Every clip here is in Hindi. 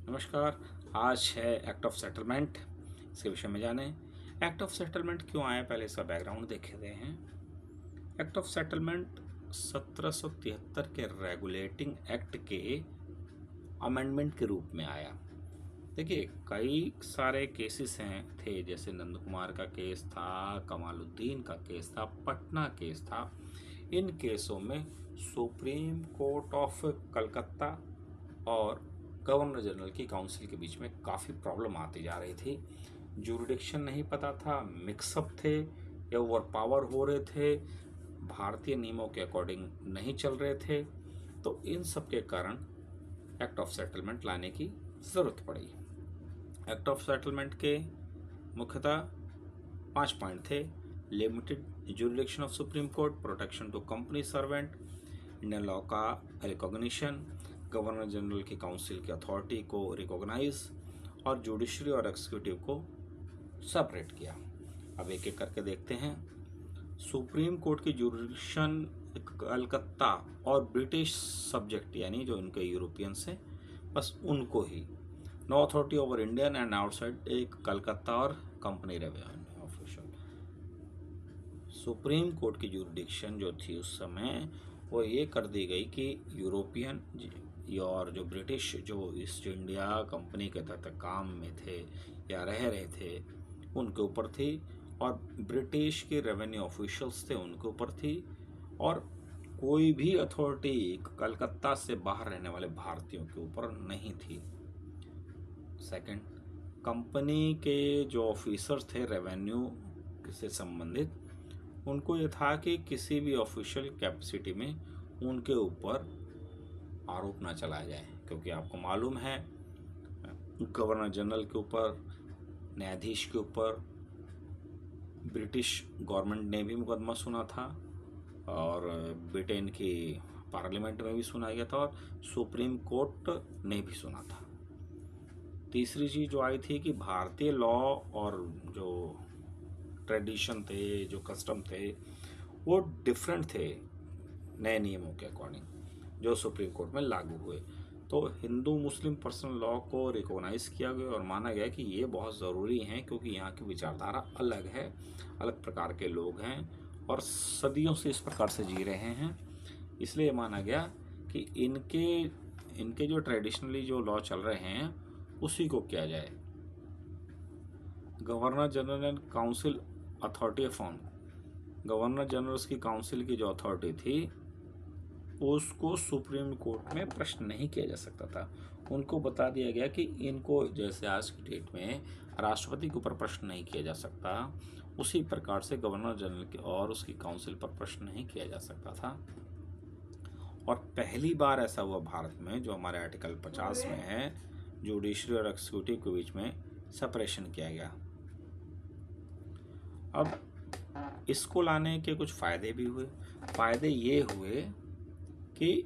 नमस्कार। आज है एक्ट ऑफ सेटलमेंट, इसके विषय में जानें। एक्ट ऑफ सेटलमेंट क्यों आया, पहले इसका बैकग्राउंड देखे हैं। एक्ट ऑफ सेटलमेंट 1773 के रेगुलेटिंग एक्ट के अमेंडमेंट के रूप में आया। देखिए, कई सारे केसेस थे, जैसे नंद कुमार का केस था, कमालुद्दीन का केस था, पटना केस था। इन केसों में सुप्रीम कोर्ट ऑफ कलकत्ता और गवर्नर जनरल की काउंसिल के बीच में काफ़ी प्रॉब्लम आती जा रही थी। जुरिडिक्शन नहीं पता था, मिक्सअप थे या ओवर पावर हो रहे थे, भारतीय नियमों के अकॉर्डिंग नहीं चल रहे थे। तो इन सब के कारण एक्ट ऑफ सेटलमेंट लाने की ज़रूरत पड़ी। एक्ट ऑफ सेटलमेंट के मुख्यतः 5 पॉइंट थे। Limited jurisdiction of supreme court, protection to company servant, Indian law का रिकॉग्निशन, गवर्नर जनरल की काउंसिल की अथॉरिटी को रिकॉग्नाइज और जुडिशरी और एक्सिक्यूटिव को सेपरेट किया। अब एक एक करके देखते हैं। सुप्रीम कोर्ट की जुरिडिक्शन कलकत्ता और ब्रिटिश सब्जेक्ट, यानी जो इनके यूरोपियंस हैं, बस उनको ही। No authority over Indian and outside, एक कलकत्ता और company revenue official. Supreme court की जुरिडिक्शन जो थी उस समय, वो ये कर दी गई कि यूरोपियन और जो ब्रिटिश जो ईस्ट इंडिया कंपनी के तहत काम में थे या रह रहे थे, उनके ऊपर थी, और ब्रिटिश के रेवेन्यू ऑफिशियल्स थे उनके ऊपर थी, और कोई भी अथॉरिटी कलकत्ता से बाहर रहने वाले भारतीयों के ऊपर नहीं थी। सेकंड, कंपनी के जो ऑफिसर्स थे रेवेन्यू से संबंधित, उनको ये था कि किसी भी ऑफिशियल कैपेसिटी में उनके ऊपर आरोप ना चलाया जाए, क्योंकि आपको मालूम है गवर्नर जनरल के ऊपर, न्यायाधीश के ऊपर ब्रिटिश गवर्नमेंट ने भी मुकदमा सुना था, और ब्रिटेन की पार्लियामेंट में भी सुना गया था, और सुप्रीम कोर्ट ने भी सुना था। तीसरी चीज़ जो आई थी कि भारतीय लॉ और जो ट्रेडिशन थे, जो कस्टम थे, वो डिफरेंट थे नए नियमों के अकॉर्डिंग जो सुप्रीम कोर्ट में लागू हुए। तो हिंदू मुस्लिम पर्सनल लॉ को रिकॉग्नाइज किया गया और माना गया कि ये बहुत ज़रूरी हैं, क्योंकि यहाँ की विचारधारा अलग है, अलग प्रकार के लोग हैं और सदियों से इस प्रकार से जी रहे हैं। इसलिए माना गया कि इनके जो ट्रेडिशनली जो लॉ चल रहे हैं उसी को किया जाए। Governor general and council authority form, governor generals की काउंसिल की जो अथॉरिटी थी उसको सुप्रीम कोर्ट में प्रश्न नहीं किया जा सकता था। उनको बता दिया गया कि इनको, जैसे आज की डेट में राष्ट्रपति के ऊपर प्रश्न नहीं किया जा सकता, उसी प्रकार से गवर्नर जनरल के और उसकी काउंसिल पर प्रश्न नहीं किया जा सकता था। और पहली बार ऐसा हुआ भारत में, जो हमारे आर्टिकल 50 में है, जुडिशरी और एक्सिक्यूटिव के बीच में सेपरेशन किया गया। अब इसको लाने के कुछ फ़ायदे भी हुए। फ़ायदे ये हुए कि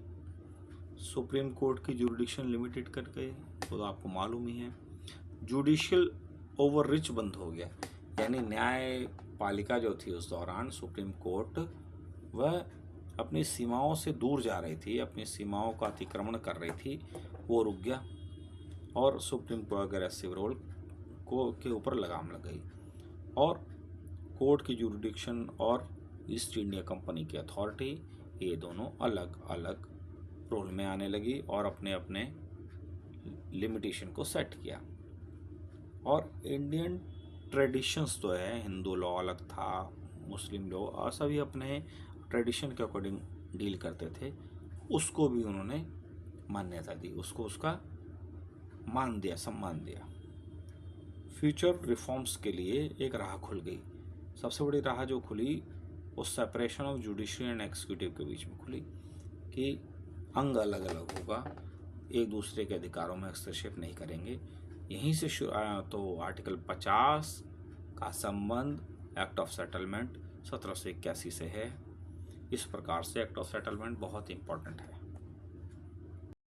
सुप्रीम कोर्ट की जुरिडिक्शन लिमिटेड कर गए, तो आपको मालूम ही है। जुडिशियल ओवर रिच बंद हो गया, यानी न्यायपालिका जो थी उस दौरान, सुप्रीम कोर्ट, वह अपनी सीमाओं से दूर जा रही थी, अपनी सीमाओं का अतिक्रमण कर रही थी, वो रुक गया और सुप्रीम कोर्ट अग्रेसिव रोल को के ऊपर लगाम लग गई, और कोर्ट की जुरिडिक्शन और ईस्ट इंडिया कंपनी की अथॉरिटी, ये दोनों अलग अलग रोल में आने लगी और अपने अपने लिमिटेशन को सेट किया। और इंडियन ट्रेडिशंस तो है, हिंदू लॉ अलग था, मुस्लिम लॉ, और सभी अपने ट्रेडिशन के अकॉर्डिंग डील करते थे, उसको भी उन्होंने मान्यता दी, उसको उसका मान दिया, सम्मान दिया। फ्यूचर रिफॉर्म्स के लिए एक राह खुल गई। सबसे बड़ी राह जो खुली वो separation of judiciary and executive के बीच में खुली, कि अंग अलग अलग होगा, एक दूसरे के अधिकारों में हस्तक्षेप नहीं करेंगे। यहीं से तो आर्टिकल 50 का संबंध एक्ट ऑफ सेटलमेंट 1781 से है। इस प्रकार से एक्ट ऑफ सेटलमेंट बहुत इंपॉर्टेंट है।